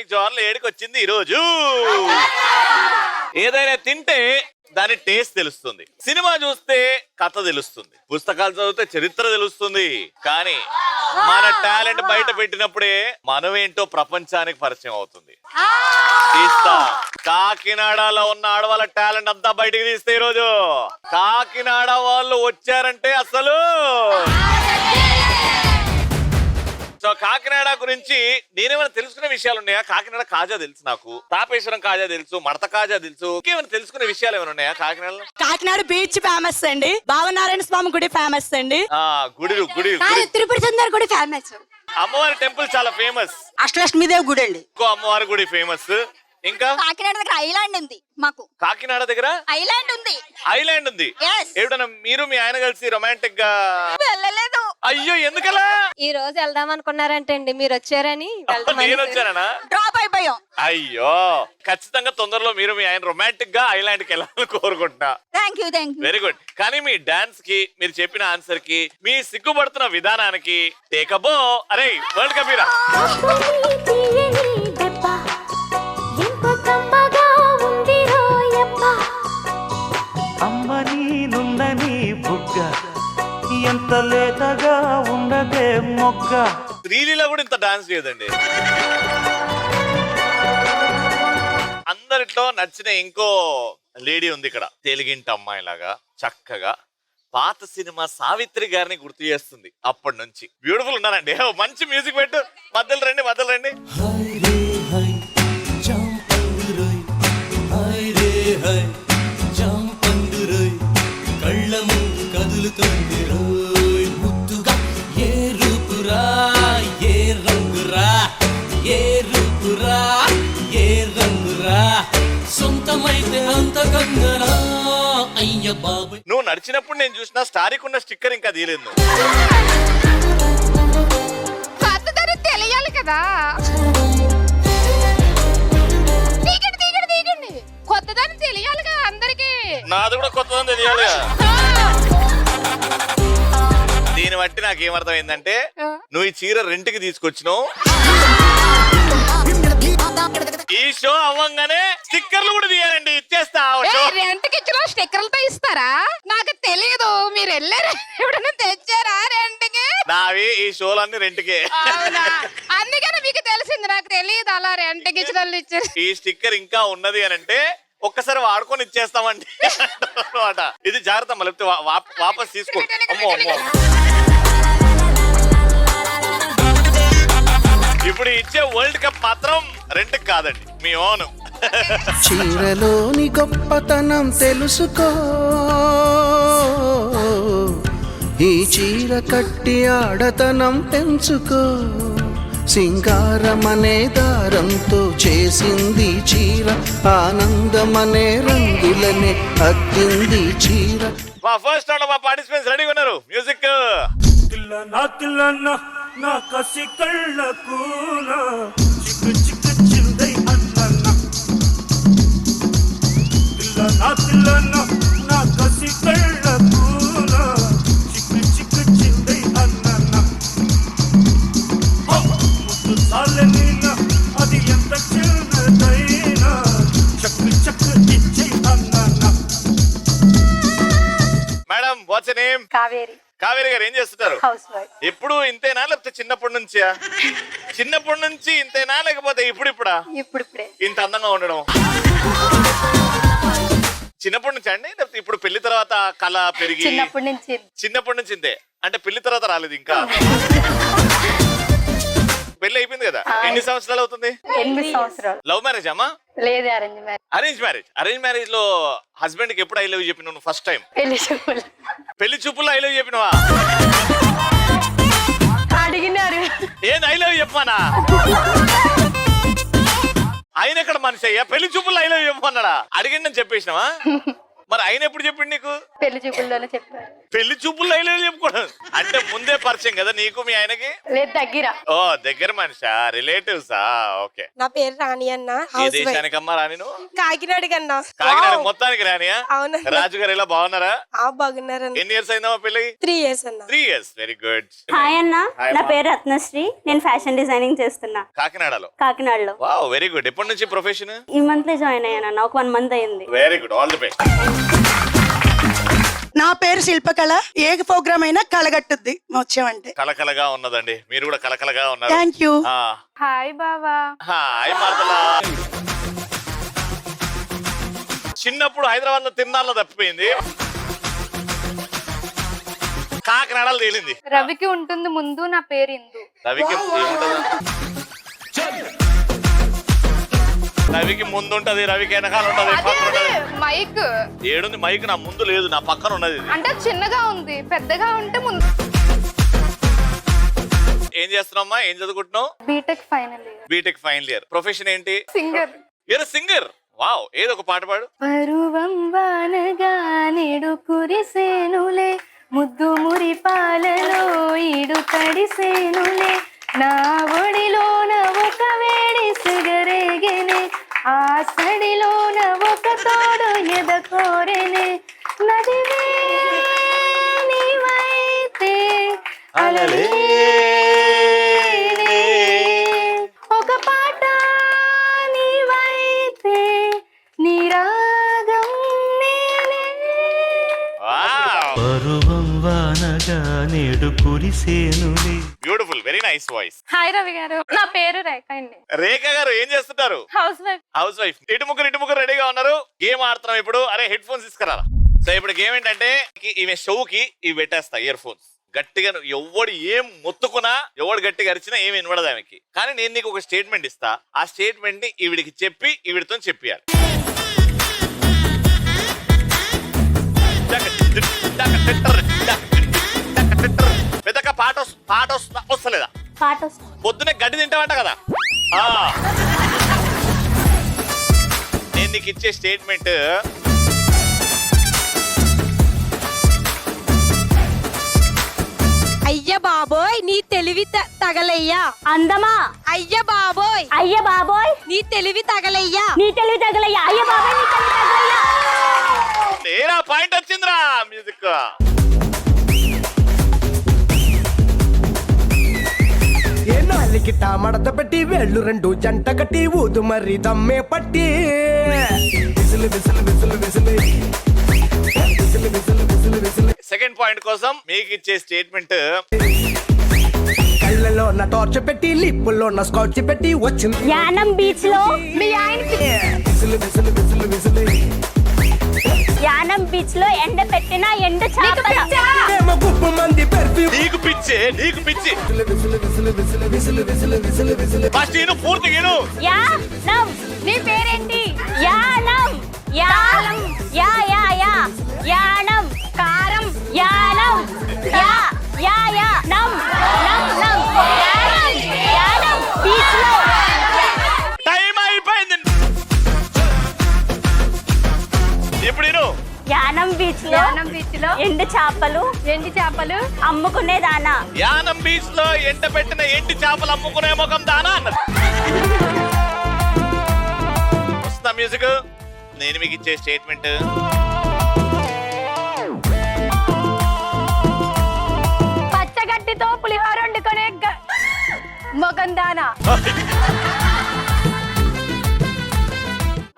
మీకు జోర్లు ఏడికి వచ్చింది ఈ రోజు. ఏదైనా తింటే దాని టేస్ట్ తెలుస్తుంది, సినిమా చూస్తే కథ తెలుస్తుంది, పుస్తకాలు చదివితే చరిత్ర తెలుస్తుంది. కానీ మన టాలెంట్ బయట పెట్టినప్పుడే మనం ఏంటో ప్రపంచానికి పరిచయం అవుతుంది. తీస్తా కాకినాడలో ఉన్న ఆడవాళ్ళ టాలెంట్ అంతా బయటికి తీస్తే ఈరోజు కాకినాడ వాళ్ళు వచ్చారంటే అసలు. సో కాకినాడ గురించి నేనేమైనా తెలుసుకునే విషయాలు ఉన్నాయా? కాకినాడ కాజా తెలుసు, నాకు తాపేశ్వరం కాజా తెలుసు, మడత కాజా తెలుసు. ఇంకేమైనా తెలుసుకునే విషయాలు ఏమైనా ఉన్నాయా కాకినాడలో? కాకినాడ బీచ్ ఫేమస్ అండి, భావనారాయణ స్వామి గుడి ఫేమస్ అండి, గుడి తిరుపతి సుందర గుడి ఫేమస్, అమ్మవారి టెంపుల్ చాలా ఫేమస్, అష్టలక్ష్మీదేవి గుడి అండి, ఇంకో అమ్మవారి గుడి ఫేమస్. ఇంకా కాకినాడ దగ్గర ఐలాండ్ ఉంది మాకు. కాకినాడ దగ్గర ఐలాండ్ ఉంది. ఐలాండ్ ఉంది. ఏమిటన్నా మీరు మీ ఆయన కలిసి రొమాంటిక్ గా వెళ్ళలేదు? అయ్యో ఎందుకలా? ఈ రోజు వెళ్దాం అనుకున్నారంటే అండి, మీరు వచ్చారని నేను వచ్చానా? డ్రాప్ అయిపోయాం. అయ్యో ఖచ్చితంగా తొందరలో మీరు మీ ఆయన రొమాంటిక్ గా ఐలాండ్ కి వెళ్ళాలని కోరుకుంటున్నా. Thank you. Very good. కానీ మీ డాన్స్ కి, మీరు చెప్పిన ఆన్సర్ కి, మీ సిగ్గుపడుతున్న విధానానికి టేకబో. అరే వరల్డ్ కప్ అమ్మని నుందని బుగ్గ ఎంత లేతగా ఉండదే మొగ్గ. శ్రీలీల కూడా ఇంత డాన్స్ చేయదండి. అందరిట్లో నచ్చిన ఇంకో లేడీ ఉంది ఇక్కడ, తెలుగింటి అమ్మాయి లాగా చక్కగా పాత సినిమా సావిత్రి గారిని గుర్తు చేస్తుంది. అప్పటి నుంచి బ్యూటిఫుల్ ఉన్నారండి. మంచి మ్యూజిక్ పెట్టు. మధ్యలో రండి, మధ్యలో రండి. కళ్ళ ముందు కదులుతుంది రోయ్ ముద్దుగా, ఏ రూపురా ఏ రంగురా, ఏ రూపురా ఏ రంగురా, సొంతమైతే అంత కంగరా అయ్య బాబు. నువ్వు నడిచినప్పుడు నేను చూసిన స్టారీకి ఉన్న స్టిక్కర్ ఇంకా తీయలేదు. కొత్తదని తెలియాలి కదా. కొత్తదని తెలియాలి కదా అందరికి. నాది కూడా కొత్తదని తెలియాలి. దీన్ని బట్టి నాకేమర్థమైందంటే నువ్వు ఈ చీర రెంట్కి తీసుకొచ్చినావు. ఈ షో అవ్వంగానే స్టిక్కర్లు కూడా తీయాలండి, ఇచ్చేస్తా. రెంట్కి ఇచ్చిన స్టిక్కర్లతో ఇస్తారా? నాకు తెలియదు. మీరు వెళ్ళారా? ఎప్పుడైనా తెచ్చారా రెంట్కి? నావి ఈ షోలన్నీ రెంట్కే. అందుకని మీకు తెలిసింది, నాకు తెలియదు అలా రెంట్కి ఇచ్చిన ఇచ్చారు. ఈ స్టిక్కర్ ఇంకా ఉన్నది అని అంటే ఒక్కసారి వాడుకొని ఇచ్చేస్తామండి అన్నమాట. ఇది జాగ్రత్త, మళ్ళీ వాపస్ తీసుకో. అమ్మో అమ్మో. ఇప్పుడు ఇచ్చే వరల్డ్ కప్ మాత్రం రెంట్ కాదండి, మీ ఓన్. చీరలోని గొప్పతనం తెలుసుకో, ఈ చీర కట్టి ఆడతనం పెంచుకో, సింగారమనే దారంతో చేసింది చీర, ఆనందమనే రంగులనే అద్దింది చీర. మా ఫస్ట్ రౌండ్ మా పార్టిసిపెంట్స్ రెడీగా ఉన్నారు. మ్యూజిక్. నా కసి కళ్ళకు చిక్కు చిక్కు చిందై అన్న నా కసి కళ్ళకు చిక్కు చిక్కు చిందై అన్న ముద్దు చాలనిన అది ఎంత చిన్నదైనా చక్కు చక్కు ఇచ్చే అన్న. Madam what's your name? Kaveri. Kaveri గారు ఏం చేస్తుంటారు? House wife. ఎప్పుడు ఇంతేనా లేకపోతే చిన్నప్పటి నుంచా? చిన్నప్పటి నుంచి ఇంతేనా లేకపోతే ఇప్పుడిప్పుడా? ఇప్పుడిప్పుడే ఇంత అందంగా ఉండడం చిన్నప్పటి నుంచి అండి, లేకపోతే ఇప్పుడు పెళ్లి తర్వాత కళ పెరిగి? చిన్నప్పటి నుంచి ఇంతే అంటే పెళ్లి తర్వాత రాలేదు ఇంకా? పెళ్లి అయిపోయింది కదా, ఎన్ని సంవత్సరాలు అవుతుంది? 8 సంవత్సరాలు. లవ్ మ్యారేజ్ అమ్మా? లేదు, arrange marriage. Arrange marriage. Arrange marriage లో హస్బెండ్ కి ఎప్పుడు ఐ లవ్ చెప్పినావు ఫస్ట్ టైం? పెళ్లి చూపుల్లో ఐ లవ్ చెప్పినవా? అడిగినారు. ఏది ఐ లవ్ చెప్పానా? ఆయన ఎక్కడ మనిషి అయ్యా, పెళ్లి చూపుల్లో ఐ లవ్ చెప్పమన్నాడా? అడిగిందని చెప్పేసినావా? మరి ఆయన ఎప్పుడు చెప్పిండు నీకు? పెళ్లి చూపుల్లోనే చెప్పారు. పెళ్లి చూపుల్లో అయినా చెప్పుకోవడం అంటే ముందే పరిచయం కదా నీకు మీ ఆయనకి? లేదు దగ్గర. ఓ దగ్గర మనిషా, రిలేటివ్సా? ఓకే. నా పేరు రాణి అన్న. ఏ దేశానికమ్మా రాని నువ్వు? కాకినాడ కన్నా. కాకినాడ మొత్తానికి రానియా? అవునన్నా. రాజుగారు ఇలా బాగున్నారా? బాగున్నారన్న. ఎన్ని ఇయర్స్ అయిందమ్మా పెళ్లి? 3 years అన్న. 3 years. Very good. హాయ్ అన్న, హాయ్ నా అమ్మా. పేరు రత్నశ్రీ. నేను ఫ్యాషన్ డిజైనింగ్ చేస్తున్నా కాకినాడలో. కాకినాడలో. Wow, very good. ఎప్పటి నుంచి ప్రొఫెషన్? ఈ మంత్ లో జాయిన్ అయ్యానన్న, ఒక 1 month అయింది. Very good, all the best. నా పేరు శిల్పకళ. ఏ ప్రోగ్రామ్ అయినా కళగట్టుద్ది వచ్చామంటే. కలకలగా ఉన్నదండి, మీరు కూడా కలకలగా ఉన్నారు. Thank you. హాయ్ బావా. హాయ్ మార్తలా. చిన్నప్పుడు హైదరాబాద్ లో తిన్నాళ్ళలో తప్పిపోయింది, కాకినాడలో తేలింది. రవికి ఉంటుంది ముందు, నా పేరు ఇందు. రవికి ఏముంటది? రవికి ముందు ఉంటది, రవికి వెనకాల ఉంటది, పక్కన ఉంటది. మైక్ ఏడుంది మైక్? నా ముందు లేదు, నా పక్కన ఉన్నది. ఇది అంటే చిన్నగా ఉంది, పెద్దగా ఉంటే ముందు. ఏం చేస్తున్నావమ్మా? ఏం చదువుకుంటున్నావు? BTech final year. BTech final year. Profession ఏంటి? Singer. you're a singer. Wow, ఏదో ఒక పాట పాడు. పరువం వానగా నేడు కురిసేనులే, ముద్దు మురి పాలలో ఈడు తడిసేనులే, నా ఒడిలోన ఒక వేడి సిగరేగెనే, ఆ సడిలోన ఒక తోడు ఎదకోరెనే, నదివే నీవైతే అలలే ఒక పాట నీవైతే నీ రాగం నేనే. వావ్, పరువం వానగా నేడు కురిసేనులే. Beautiful, very nice voice. Hi Ravi గారు, నా పేరు రేఖ అండి. రేఖ గారు ఏం చేస్తుంటారు? House wife. House wife. ఇటు ముగ్గురు రెడీగా ఉన్నారు. గేమ్ ఆడుతున్నాం ఇప్పుడు. అరే హెడ్ ఫోన్స్ తీసుకురా. సో ఇప్పుడు గేమ్ ఏంటంటే, ఈమె షోకి ఇవి పెట్టేస్తా, ఇయర్ ఫోన్స్. గట్టిగా ఎవడు ఏం మొత్తుకున్నా, ఎవడు గట్టిగా అరిచినా ఏమి వినబడదు ఆమెకి. కానీ నేను నీకు ఒక స్టేట్మెంట్ ఇస్తా, ఆ స్టేట్మెంట్ ని ఈవిడికి చెప్పి ఈవిడితో చెప్పాలి. పెద్దక పాట వస్తలేదా? పాట వస్తుంది. పొద్దునే గడ్డి తింటావంట కదా. ఆ. నేను నీకు ఇచ్చే స్టేట్మెంట్, అయ్య బాబోయ్ నీ తెలివి తగలయ్యా. అందమా. అయ్య బాబోయ్ అయ్య బాబోయ్ నీ తెలివి తగలయ్యా. నీ తెలివి తగలయ్యా. అయ్య బాబోయ్ నీ తెలివి తగలయ్యా. ఏరా పాయింట్ వచ్చిందిరా. మ్యూజిక్. ఏ నాలికిట మడత పెట్టి వేళ్ళు రెండు జంట కట్టి ఊదు మరి దమ్మే పట్టి విసులు విసులు విసులు విసులు విసులు విసులు విసులు విసులు. సెకండ్ పాయింట్ కోసం మీకు ఇచ్చే స్టేట్మెంట్, కళ్ళలో నా టార్చ్ పెట్టి లిప్పుల్లో నా స్కాచ్ పెట్టి వచ్చింది యానం బీచ్ లో మీ ఆయనకి విసులు విసులు విసులు విసులు. యానం బీచ్ లో ఎండ పెట్టిన ఎండు చేపల. ఏమో గుప్పు మంది పెర్ఫ్యూమ్ నీకు పిచ్చే, నీకు పిచ్చి. విసులు విసులు విసులు విసులు విసులు విసులు విసులు విసులు. ఫస్ట్ నేను పూర్తిగా విను. యానం. నీ పేరేంటి? యానం. యానం. యా యా యా. యానం. కారం. యానం. యా యా యా. నం నం నం. యానం. యానం బీచ్ లో. టైం అయిపోయింది. ఇప్పుడు విను. యానం బీచ్ లో. యానం బీచ్ లో ఎండు చేపలు. ఎండి చేపలు అమ్ముకునేదానా. యానం బీచ్ లో ఎండ పెట్టిన ఎండి చేపలు అమ్ముకునే ముఖం దానా అన్నది. వస్తుందా మ్యూజిక్? నేను మీకు ఇచ్చే స్టేట్మెంట్, పచ్చగడ్డితో పులిహోర వండుకునే మొగందానా.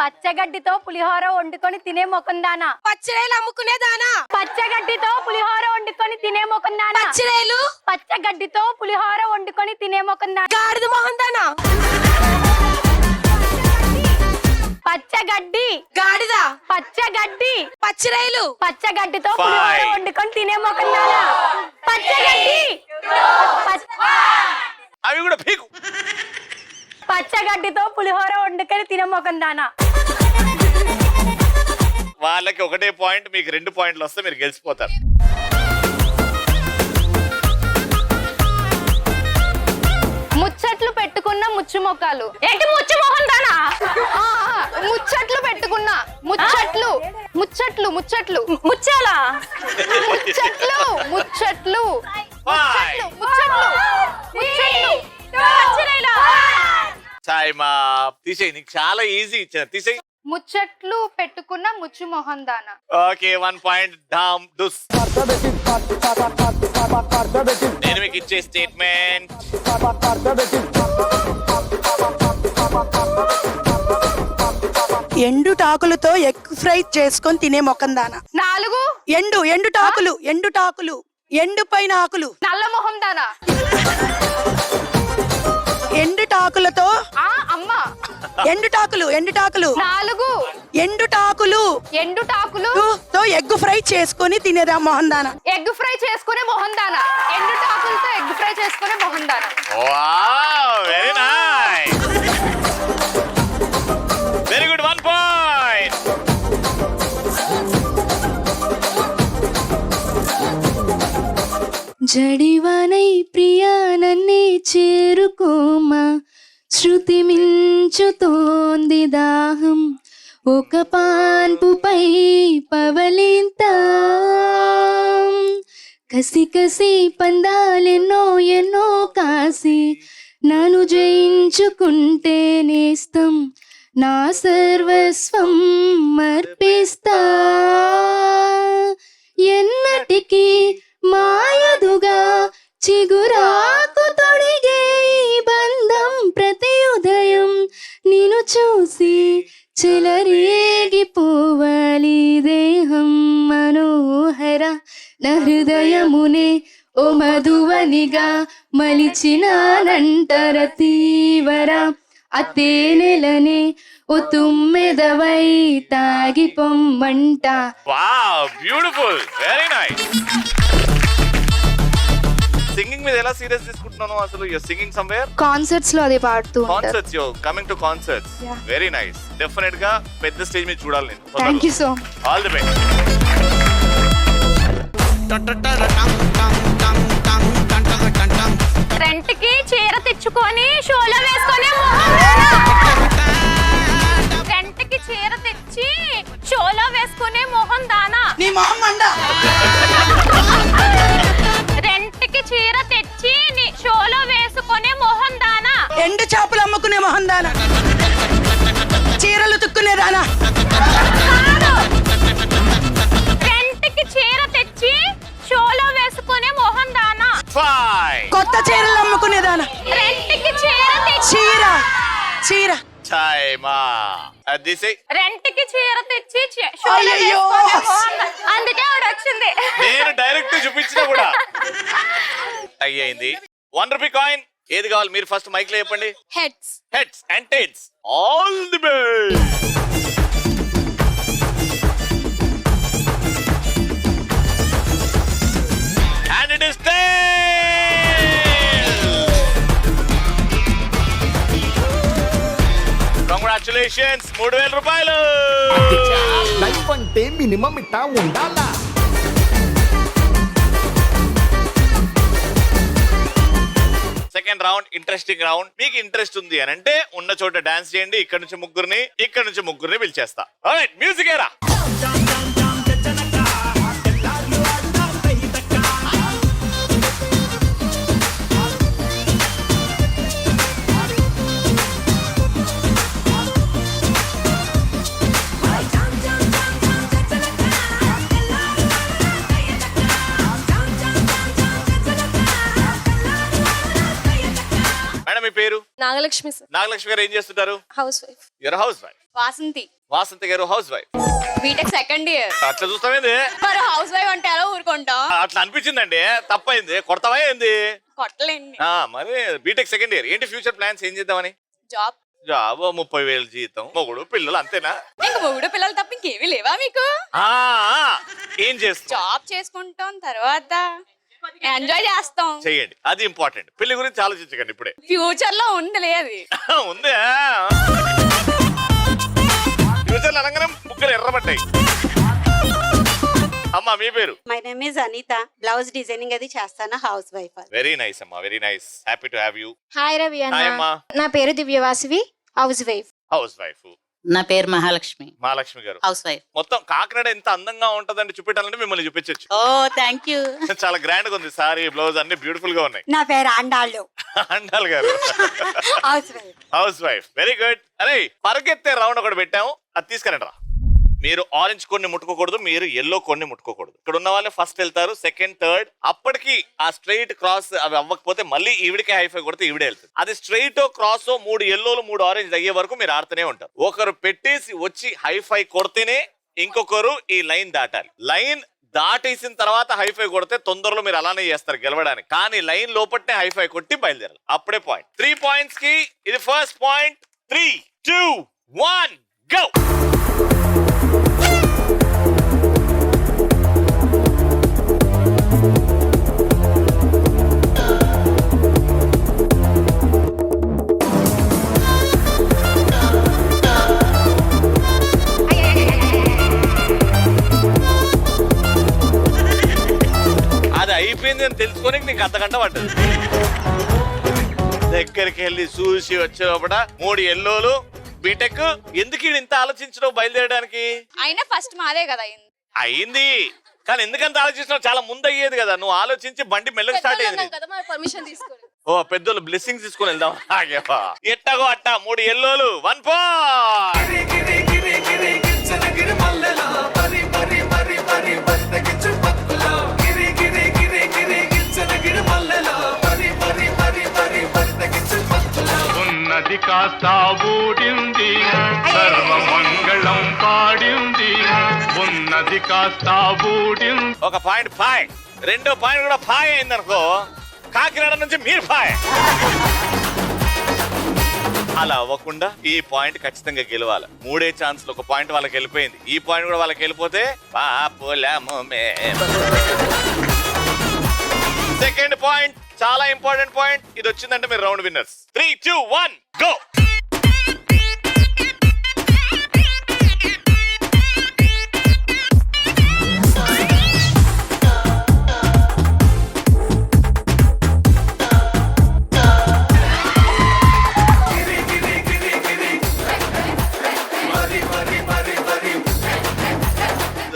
పచ్చగడ్డితో పులిహోర వండుకొని తినే మొకందానా. పచ్చిరేలు అమ్ముకునేదానా. పచ్చగడ్డితో పులిహోర వండుకొని తినే మొకందానా. పచ్చిరేలు పచ్చగడ్డితో పులిహోర వండుకొని తినే మొకందానా. గాడిద మొహం దానా. పచ్చగడ్డి. గాడిద పచ్చగడ్డి. పచ్చిరేలు పచ్చగడ్డితో పులిహోర Five. వండుకొని తినే మొకందానా. పచ్చగడ్డి. అవి కూడా పీకు. పచ్చగడ్డితో పులిహోర వండుకొని తినే మొకందానా. వాళ్ళకి ఒకటే పాయింట్, మీకు 2 పాయింట్లు వస్తే మీరు గెలిచిపోతారు. ముచ్చట్లు పెట్టుకున్న ముచ్చు మొక్కలు. ఏంటి ముచ్చు మొహం దానా? ముచ్చట్లు పెట్టుకున్న ముచ్చట్లు ముచ్చట్లు ముచ్చట్లు ముచ్చాలా? ముచ్చట్లు ముచ్చట్లు Fine. ముచ్చట్లు ముచ్చట్లు అచ్చరేలా. టైమ్ తీసేయి, నీకు చాలా ఈజీ ఇచ్చిన, తీసేయి. ముచ్చట్లు పెట్టుకున్న ముచ్చు మొహం దానా. ఓకే 1 పాయింట్ డామ్ డుస్. నేను మీకు ఇచ్చే స్టేట్మెంట్ ఎండు టాకులతో ఎగ్ ఫ్రై చేసుకొని తినే మొఖం దానా. 4 ఎండు టాకులు ఎండు పైన ఆకులు. నల్ల మొహం దానా. ఎండు టాకులతో అమ్మ. ఎండు టాకులు 4 ఎండు టాకులు తో ఎగ్ ఫ్రై చేసుకొని తినేదా మొహం దానా. ఎగ్ ఫ్రై చేసుకునే మొహం దానా. ఎండు టాకులతో ఎగ్ ఫ్రై చేసుకునే మొహం దానా. Wow, very nice, very good, 1 point. జడివానై ప్రియా నన్నే చేరుకోమా, శృతి మించుతోంది దాహం, ఒక పాన్పుపై పవలింత కసి కసి పందాలెన్నో ఎన్నో కాసి నన్ను జయించుకుంటే నేస్తం, నా సర్వస్వం అర్పిస్తా, ఎన్నటికీ మాయదుగా చిగురాకు తొడిగే ఈ బంధం, ప్రతి ఉదయం నిన్ను చూసి చెలరేగిపోవాలి దేహం మనోహర, నా హృదయమునే ఓ మధువనిగా మలిచినానంటర తీవర, అతేనెలనే ఓ తుమ్మెదవై తాగి పొమ్మంట. Wow, beautiful, very nice. Singing మీద ఎలా సీరియస్ తీసుకుంటున్నాను అసలు? You singing somewhere? కాన్సర్ట్స్ లో అది పాడుతూ ఉంటారు. Concerts, you coming to concerts. Very nice, definite గా పెద్ద స్టేజ్ మీద చూడాలి నేను. Thank you so all the best. Rent కి చీర తెచ్చుకొని షోలో వేసుకొని రెంట్ కి చీర తెచ్చి షోలో వేసుకునే మోహన్ దానా. నీ మొహం మండ. రెంట్ కి చీర తెచ్చి షోలో వేసుకునే మోహన్ దానా. ఎండు చేపలు అమ్ముకునే మొహం దానా. చీరలు తుక్కునే దానా. రెంట్ కి చీర తెచ్చి షోలో వేసుకునే మోహన్ దానా. కొత్త చీరలు అమ్ముకునే దానా. రెంట్ కి చీర తెచ్చి చీర టైమా అదిసే. రెంట్ కి చీర తెచ్చి షోలో అయ్యయ్యో. వేసుకునే మోహన్ దానా. అందుకే ఆవిడ వచ్చింది. నేను డైరెక్ట్ చూపించినా కూడా అయ్యింది. 1 రూపీ కాయిన్. ఏది కావాలి మీరు ఫస్ట్ మైక్ లో చెప్పండి. Heads. Heads and tiles. All the best. And it is tails. Congratulations, 3000 రూపాయలు. లైఫ్ అంటే మినిమం ఇట్టా ఉండాలా. Second round interesting round. మీకు ఇంట్రెస్ట్ ఉంది అని అంటే ఉన్న చోట డాన్స్ చేయండి. ఇక్కడ నుంచి ముగ్గురిని పిలిచేస్తా. ఆల్రైట్, మ్యూజిక్ ఏరా. మేడం మీ పేరు? నాగలక్ష్మి సార్. నాగలక్ష్మి గారు ఏం చేస్తుంటారు? House wife. Your house wife. Vasanthi. Vasanthi garu house wife. BTech second year. అట్లా చూస్తామేంది? మరి హౌస్ వైఫ్ అంటే ఎలా ఊరుకుంటాం? అట్లా అనిపించిందండి. తప్పైంది. కొడతావా ఏంది? కొట్టలేండి. మరి బీటెక్ సెకండ్ ఇయర్. ఏంటి ఫ్యూచర్ ప్లాన్స్? ఏం చేద్దామని? జాబ్. జాబ్, 30,000 జీతం, మొగుడు పిల్లలు, అంతేనా? ఇంకా మొగుడు పిల్లలు తప్ప ఇంకేమీ లేవా మీకు? ఏం చేస్తాం? జాబ్ చేసుకుంటాం, తర్వాత ఎంజాయ్ చేస్తాం. చెయ్యండి, అది ఇంపార్టెంట్. పెళ్లి గురించి ఆలోచించకండి ఇప్పుడే. ఫ్యూచర్ లో ఉందిలే అది. ఉందే. ఫ్యూచర్ అనగానే ముగ్గురు ఎర్రబడ్డాయి. అమ్మ అమ్మా మీ పేరు? My name is Anitha. Blouse designing అది చేస్తాను. Housewife. వెరీ నైస్ అమ్మా, very nice. Happy to have you. Hi Ravi hi అమ్మా. నా పేరు Divyavasavi, house wife. House wife. నా పేరు మహాలక్ష్మి, మహాలక్ష్మి గారు హౌస్ వైఫ్. మొత్తం కాకినాడ ఎంత అందంగా ఉంటదంటే చూపెట్టాలంటే మిమ్మల్ని చూపించచ్చు. ఓ థ్యాంక్ యూ. చాలా గ్రాండ్ గా ఉంది సారీ, బ్లౌజ్ అన్ని బ్యూటిఫుల్ గా ఉన్నాయి. నా పేరు అండాళ్ళు. అండాల్ గారు house wife. House wife. Very good. అరే పరిగెత్తే రౌండ్ ఒకటి పెట్టాము, అది తీసుకురండి రా. మీరు ఆరెంజ్ కొన్ని ముట్టుకోకూడదు, మీరు ఎల్లో కొన్ని ముట్టుకోకూడదు. ఇక్కడ ఉన్న వాళ్ళే ఫస్ట్ వెళ్తారు, సెకండ్, థర్డ్. అప్పటికి ఆ స్ట్రైట్ క్రాస్ అవి అవ్వకపోతే మళ్ళీ ఈవిడికే హైఫై కొడితే ఈవిడే వెళ్తుంది. అది స్ట్రైట్ క్రాస్ 3 ఎల్లోలు 3 ఆరెంజ్ అయ్యే వరకు మీరు ఆడుతూనే ఉంటారు. ఒకరు పెట్టేసి వచ్చి హైఫై కొడితేనే ఇంకొకరు ఈ లైన్ దాటాలి. లైన్ దాటేసిన తర్వాత హైఫై కొడితే తొందరలో మీరు అలానే చేస్తారు గెలవడానికి. కానీ లైన్ లోపట్నే హైఫై కొట్టి బయలుదేరాలి, అప్పుడే పాయింట్. 3 పాయింట్స్ కి ఇది ఫస్ట్ పాయింట్. 3, 2, 1 గో. అది అయిపోయింది అని తెలుసుకొని నీకు అర్ధగంట పడ్డది. దగ్గరికి వెళ్ళి చూసి వచ్చేటప్పుడు 3 ఎల్లోలు బీటెక్. ఎందుకు ఇంత ఆలోచించడం బయలుదేరడానికి? అయినా ఫస్ట్ మాదే కదా అయింది. అయింది కానీ ఎందుకంత ఆలోచించడం? చాలా ముందు అయ్యేది కదా. నువ్వు ఆలోచించి బండి మెల్లగా స్టార్ట్ అయ్యింది. పర్మిషన్ తీసుకోండి. ఓ పెద్దోళ్ళు బ్లెస్సింగ్స్ తీసుకొని వెళ్దాం. ఎట్టగో అట్ట 3 ఎల్లోలు 1 పాయింట్. ఉన్నది కాస్త ఊడింది, సర్వమంగళం పాడింది. ఉన్నది కాస్త ఊడింది. ఒక పాయింట్ ఫైవ్. రెండో పాయింట్ కూడా ఫైవ్ అయింది అనుకో, కాకినాడ నుంచి మీరు ఫైవ్. అలా అవ్వకుండా ఈ పాయింట్ ఖచ్చితంగా గెలవాలి. 3 ఛాన్స్, ఒక పాయింట్ వాళ్ళకి వెళ్ళిపోయింది. ఈ పాయింట్ కూడా వాళ్ళకి వెళ్ళిపోతే సెకండ్ పాయింట్ చాలా ఇంపార్టెంట్ పాయింట్. ఇది వచ్చిందంటే మీరు రౌండ్ విన్నర్స్. 3, 2, 1 గో.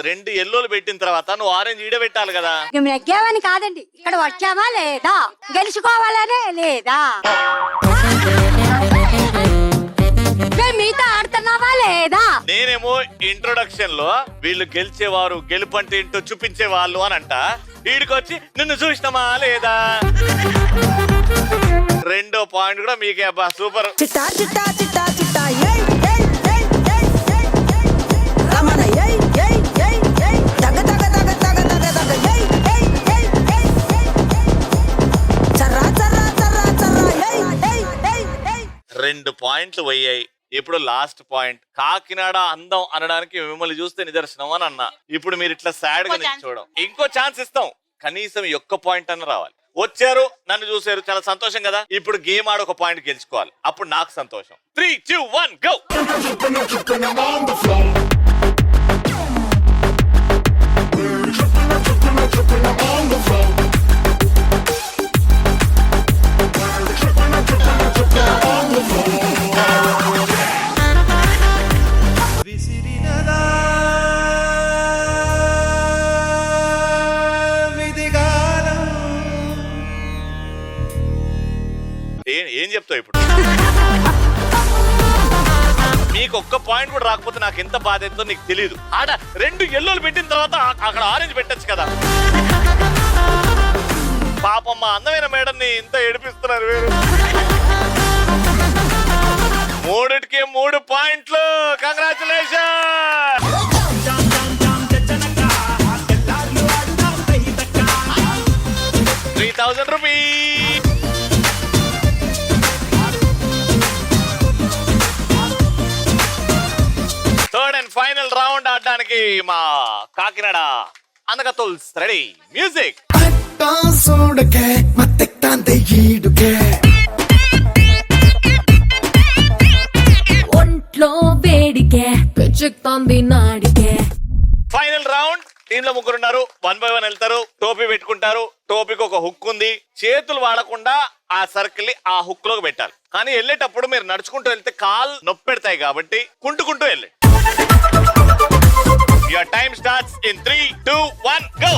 రెండు ఎల్లోలు పెట్టిన తర్వాత నువ్వు ఆరెంజ్ ఈడ పెట్టాలి కదా. మేము నెగ్గామని కాదండి, ఇక్కడ వచ్చామా లేదా, గెలుచుకోవాలనే లేదా, మేము మీతో ఆడుతున్నావా లేదా. నేనేమో ఇంట్రొడక్షన్ లో వీళ్ళు గెలిచేవారు, గెలుపంటే ఏంటో చూపించే వాళ్ళు అని అంట. వీడికొచ్చి నిన్ను చూసినామా లేదా. రెండో పాయింట్ కూడా మీకే అబ్బా సూపర్. చిట్టా చిట్టా చిట్టా చిట్టా ఏయ్ ఏయ్ ఏయ్ ఏయ్ ఏయ్ ఏయ్ రమణ ఏయ్ ఏయ్ ఏయ్ ఏయ్ దగ దగ దగ దగ దగ దగ ఏయ్ ఏయ్ ఏయ్ ఏయ్ చర్రా చర్రా చర్రా చర్రా ఏయ్ ఏయ్ ఏయ్ ఏయ్. 2 పాయింట్లు పోయాయి. ఇప్పుడు లాస్ట్ పాయింట్. కాకినాడ అందం అనడానికి మిమ్మల్ని చూస్తే నిదర్శనం అని అన్నా. ఇప్పుడు మీరు ఇట్లా సాడ్ గా చూడడం. ఇంకో ఛాన్స్ ఇస్తాం, కనీసం ఒక్క పాయింట్ అన్న రావాలి. వచ్చారు, నన్ను చూసారు, చాలా సంతోషం కదా. ఇప్పుడు గేమ్ ఆడ ఒక పాయింట్ గెలుచుకోవాలి, అప్పుడు నాకు సంతోషం. 3, 2, 1 గో. ఏం చెప్తావు ఇప్పుడు? మీకు ఒక్క పాయింట్ కూడా రాకపోతే నాకు ఎంత బాధ అవుతుందో నీకు తెలియదు. ఆడ 2 ఎల్లోలు పెట్టిన తర్వాత అక్కడ ఆరెంజ్ పెట్టచ్చు కదా. పాపమ్మ అందమైన మేడంని ఇంత ఏడిపిస్తున్నారు వీరు. 3కి 3 పాయింట్లు. Congratulation. 3000 rupees. Third and final round ఆడడానికి మా కాకినాడ అందగత్తోల్స్ రెడీ. మ్యూజిక్. ఒంట్లో వేడికే పెచ్చుతోంది నాడికే. ఫైనల్ రౌండ్ టీమ్ లో ముగ్గురు ఉన్నారు, 1 by 1 వెళ్తారు. టోపీ పెట్టుకుంటారు, టోపీకి ఒక హుక్ ఉంది. చేతులు వాడకుండా ఆ సర్కిల్ ని ఆ హుక్ లోకి పెట్టాలి. కానీ వెళ్ళేటప్పుడు మీరు నడుచుకుంటూ వెళ్తే కాలు నొప్పి పెడతాయి కాబట్టి కుంటుకుంటూ వెళ్ళండి. Your time starts in 3, 2, 1 go.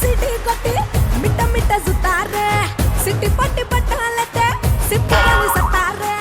City కొట్టి మిట్ట మిట్ట సుతారే సిటీ పట్టి పట్టాలతే సిటీ సతారే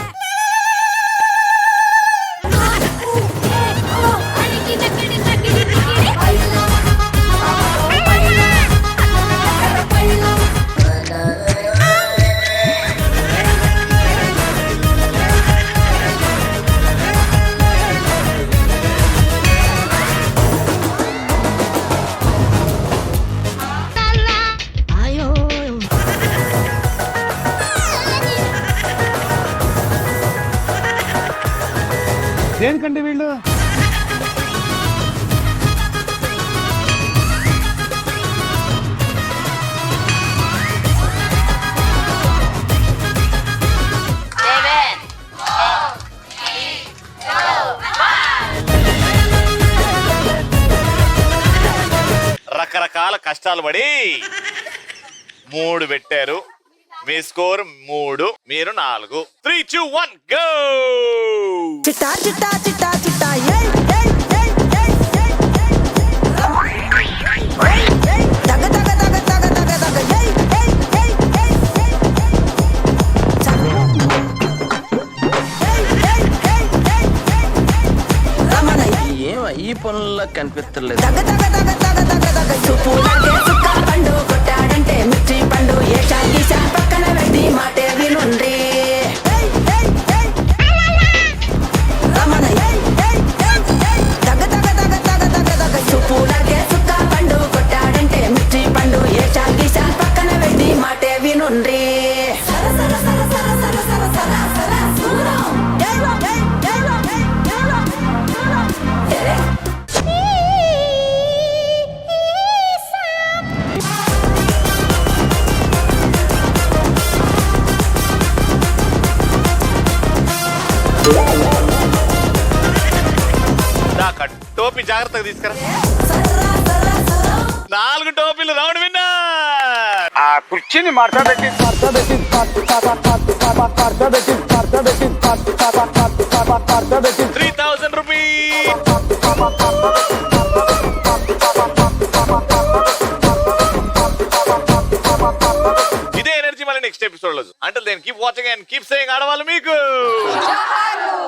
దేనికండి వీళ్ళు? రకరకాల కష్టాలు పడి 3 పెట్టారు. మీ స్కోర్ 3, మీరు 4. 3, 2, 1 గో. చిట్టా చిట్టా చిట్టా చిట్టా ఏయ్ ఏయ్ ఏయ్ ఏయ్ ఏయ్ ఏయ్ దగ దగ దగ దగ దగ దగ ఏయ్ ఏయ్ ఏయ్ ఏయ్ రమణ ఏం ఈ పనుల్లో కనిపిస్తలేదు. దగ దగ దగ దగ దగ దగ సుపులాగే సుక్క పండు కొట్టాడంటే మిర్చి పండు ఏ షాగీషా పక్కన పెట్టి మాటే వినుండ్రి రమణ దగ దగ దగ దగ దగ దగ సుపులాగే సుక్క పండు కొట్టాడంటే మిర్చి పండు ఏ షాగీషా పక్కన పెట్టి మాటే వినుండ్రి సర సర సర సర సర సర సర సర సూరం టోపీ జాగ్రత్తగా తీసుకురా. 4 టోపీలు రౌండ్ విన్నర్. ఆ కుర్చీని మార్చబెట్టి 3000 రూపీస్. ఇదే ఎనర్జీ మళ్ళీ నెక్స్ట్ ఎపిసోడ్ లో. అంటే then keep watching and keep saying ఆడవాళ్ళు మీకు